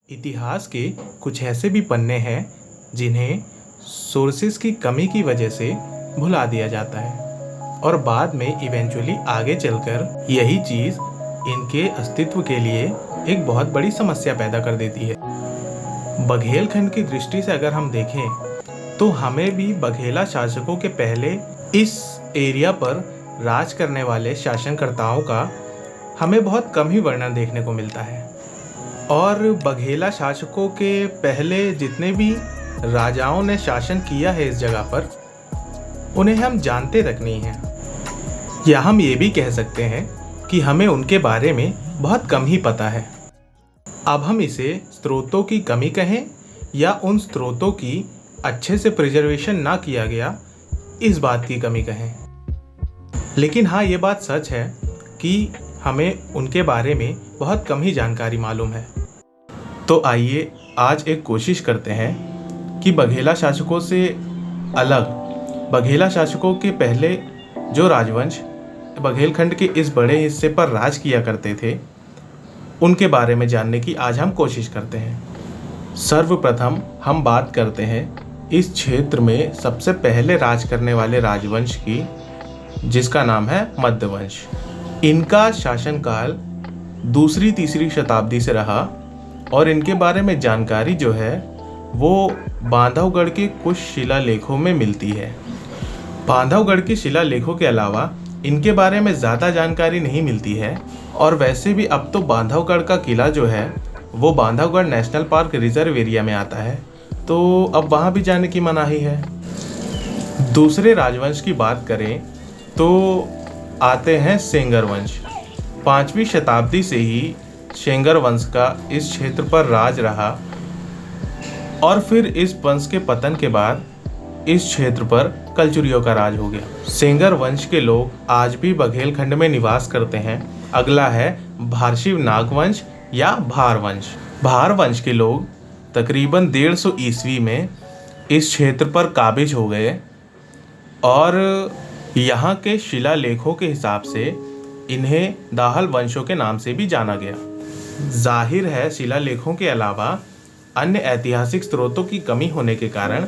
इतिहास के कुछ ऐसे भी पन्ने हैं जिन्हें सोर्सेस की कमी की वजह से भुला दिया जाता है और बाद में इवेंचुअली आगे चलकर यही चीज़ इनके अस्तित्व के लिए एक बहुत बड़ी समस्या पैदा कर देती है। बघेलखंड की दृष्टि से अगर हम देखें तो हमें भी बघेला शासकों के पहले इस एरिया पर राज करने वाले शासनकर्ताओं का हमें बहुत कम ही वर्णन देखने को मिलता है और बघेला शासकों के पहले जितने भी राजाओं ने शासन किया है इस जगह पर उन्हें हम जानते तक नहीं हैं, या हम ये भी कह सकते हैं कि हमें उनके बारे में बहुत कम ही पता है। अब हम इसे स्रोतों की कमी कहें या उन स्रोतों की अच्छे से प्रिजर्वेशन ना किया गया इस बात की कमी कहें, लेकिन हाँ ये बात सच है कि हमें उनके बारे में बहुत कम ही जानकारी मालूम है। तो आइए आज एक कोशिश करते हैं कि बघेला शासकों से अलग बघेला शासकों के पहले जो राजवंश बघेलखंड के इस बड़े हिस्से पर राज किया करते थे उनके बारे में जानने की आज हम कोशिश करते हैं। सर्वप्रथम हम बात करते हैं इस क्षेत्र में सबसे पहले राज करने वाले राजवंश की, जिसका नाम है मध्यवंश। इनका शासनकाल दूसरी तीसरी शताब्दी से रहा और इनके बारे में जानकारी जो है वो बांधवगढ़ के कुछ शिलालेखों में मिलती है। बांधवगढ़ के शिलालेखों के अलावा इनके बारे में ज़्यादा जानकारी नहीं मिलती है और वैसे भी अब तो बांधवगढ़ का किला जो है वो Bandhavgarh national park reserve area में आता है, तो अब वहाँ भी जाने की मनाही है। दूसरे राजवंश की बात करें तो आते हैं सेंगर वंश। 5वीं शताब्दी से ही सेंगर वंश का इस क्षेत्र पर राज रहा और फिर इस वंश के पतन के बाद इस क्षेत्र पर कलचुरियों का राज हो गया। सेंगर वंश के लोग आज भी बघेलखंड में निवास करते हैं। अगला है भारशिव नागवंश या भार वंश। भार वंश के लोग तकरीबन 150 ईस्वी में इस क्षेत्र पर काबिज हो गए और यहाँ के शिलालेखों के हिसाब से इन्हें दाहल वंशों के नाम से भी जाना गया। जाहिर है शिलालेखों के अलावा अन्य ऐतिहासिक स्रोतों की कमी होने के कारण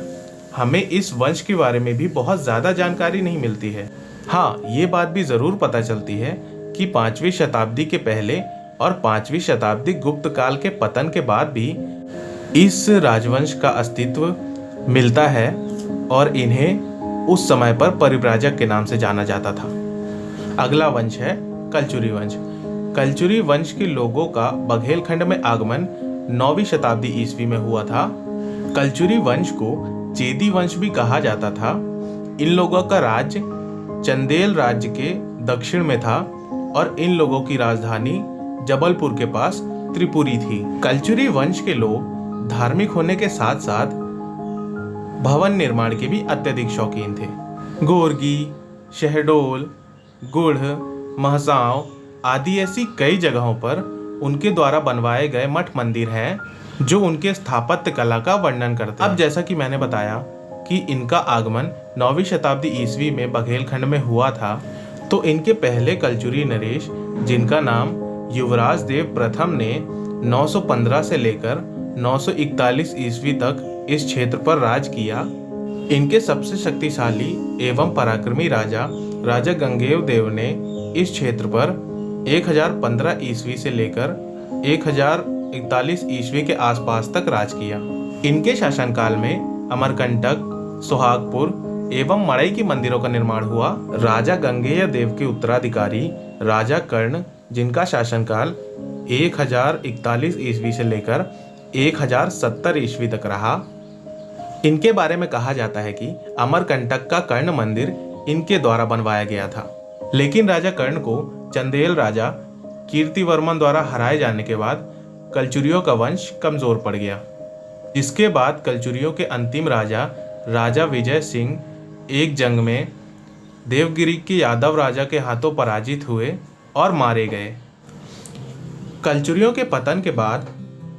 हमें इस वंश के बारे में भी बहुत ज़्यादा जानकारी नहीं मिलती है। हाँ, ये बात भी ज़रूर पता चलती है कि 5वीं शताब्दी के पहले और 5वीं शताब्दी गुप्त काल के पतन के बाद भी इस राजवंश का अस्तित्व मिलता है और इन्हें उस समय पर परिव्राजक के नाम से जाना जाता था। अगला वंश है कलचुरी वंश। कलचुरी वंश के लोगों का बघेलखंड में आगमन 9वीं शताब्दी ईस्वी में हुआ था। कलचुरी वंश को चेदी वंश भी कहा जाता था। इन लोगों का राज्य चंदेल राज्य के दक्षिण में था और इन लोगों की राजधानी जबलपुर के पास त्रिपुरी थी। कलचुरी वंश के लोग धार्मिक होने के साथ साथ भवन निर्माण के भी अत्यधिक शौकीन थे। गोरगी, शहडोल, गुढ़, महसाव आदि ऐसी कई जगहों पर उनके द्वारा बनवाए गए मठ मंदिर हैं जो उनके स्थापत्य कला का वर्णन करते हैं। अब जैसा कि मैंने बताया कि इनका आगमन 9वीं शताब्दी ईस्वी में बघेलखंड में हुआ था, तो इनके पहले कलचुरी नरेश जिनका नाम युवराज देव प्रथम ने 915 से लेकर 941 ईस्वी तक इस क्षेत्र पर राज किया। इनके सबसे शक्तिशाली एवं पराक्रमी राजा गंगेव देव ने इस क्षेत्र पर 1015 ईस्वी से लेकर 1041 ईस्वी के आसपास तक राज किया। इनके शासनकाल में अमरकंटक, सुहागपुर एवं मड़ई की मंदिरों का निर्माण हुआ। राजा गंगेय देव के उत्तराधिकारी राजा कर्ण, जिनका शासनकाल 1041 ईस्वी से लेकर 1070 ईस्वी तक रहा, इनके बारे में कहा जाता है कि अमरकंटक का कर्ण मंदिर इनके द्वारा बनवाया गया था। लेकिन राजा कर्ण को चंदेल राजा कीर्तिवर्मन द्वारा हराए जाने के बाद कलचुरियों का वंश कमजोर पड़ गया। इसके बाद कलचुरियों के अंतिम राजा विजय सिंह एक जंग में देवगिरी के यादव राजा के हाथों पराजित हुए और मारे गए। कलचुरियों के पतन के बाद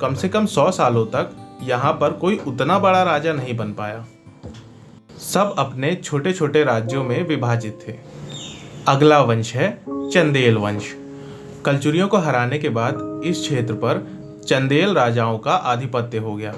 कम से कम 100 सालों तक यहाँ पर कोई उतना बड़ा राजा नहीं बन पाया। सब अपने छोटे छोटे राज्यों में विभाजित थे। अगला वंश है चंदेल वंश। कलचुरियों को हराने के बाद इस क्षेत्र पर चंदेल राजाओं का आधिपत्य हो गया।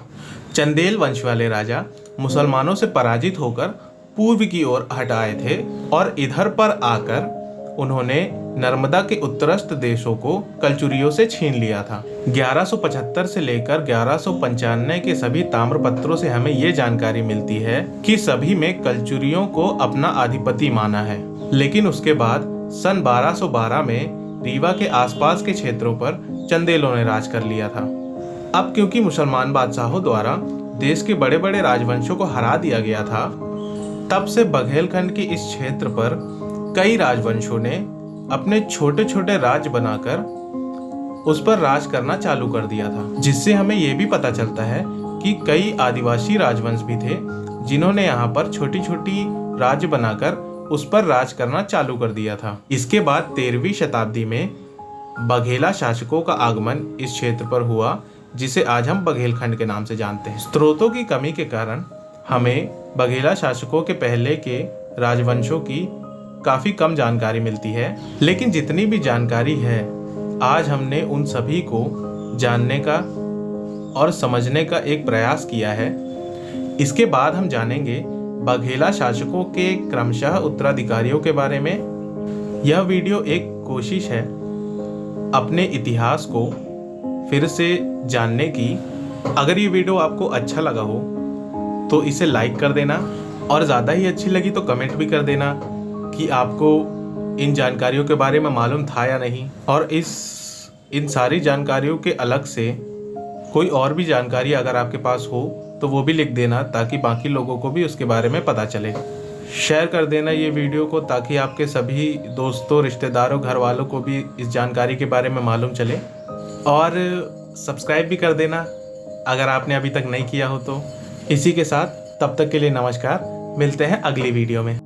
चंदेल वंश वाले राजा मुसलमानों से पराजित होकर पूर्व की ओर हटाए थे और इधर पर आकर उन्होंने नर्मदा के उत्तरस्थ देशों को कलचुरियों से छीन लिया था। 1175 से लेकर 1195 के सभी ताम्रपत्रों से हमें ये जानकारी मिलती है कि सभी में कलचुरियों को अपना आधिपत्य माना है। लेकिन उसके बाद सन 1212 में रीवा के आसपास के क्षेत्रों पर चंदेलों ने राज कर लिया था। अब क्योंकि मुसलमान बादशाहों द्वारा देश के बड़े बड़े राजवंशों को हरा दिया गया था, तब से बघेलखंड के इस क्षेत्र पर कई राजवंशों ने अपने छोटे छोटे राज्य बनाकर उस पर राज करना चालू कर दिया था, जिससे हमें यह भी पता चलता है कि कई आदिवासी राजवंश भी थे जिन्होंने यहाँ पर छोटी छोटी राज्य बनाकर उस पर राज करना चालू कर दिया था। इसके बाद 13वीं शताब्दी में बघेला शासकों का आगमन इस क्षेत्र पर हुआ, जिसे आज हम बघेलखंड के नाम से जानते हैं। स्रोतों की कमी के कारण हमें बघेला शासकों के पहले के राजवंशों की काफ़ी कम जानकारी मिलती है, लेकिन जितनी भी जानकारी है आज हमने उन सभी को जानने का और समझने का एक प्रयास किया है। इसके बाद हम जानेंगे बघेला शासकों के क्रमशः उत्तराधिकारियों के बारे में। यह वीडियो एक कोशिश है अपने इतिहास को फिर से जानने की। अगर ये वीडियो आपको अच्छा लगा हो तो इसे लाइक कर देना, और ज़्यादा ही अच्छी लगी तो कमेंट भी कर देना कि आपको इन जानकारियों के बारे में मालूम था या नहीं। और इन सारी जानकारियों के अलग से कोई और भी जानकारी अगर आपके पास हो तो वो भी लिख देना, ताकि बाकी लोगों को भी उसके बारे में पता चले। शेयर कर देना ये वीडियो को, ताकि आपके सभी दोस्तों, रिश्तेदारों, घर वालों को भी इस जानकारी के बारे में मालूम चले। और सब्सक्राइब भी कर देना अगर आपने अभी तक नहीं किया हो तो। इसी के साथ तब तक के लिए नमस्कार, मिलते हैं अगली वीडियो में।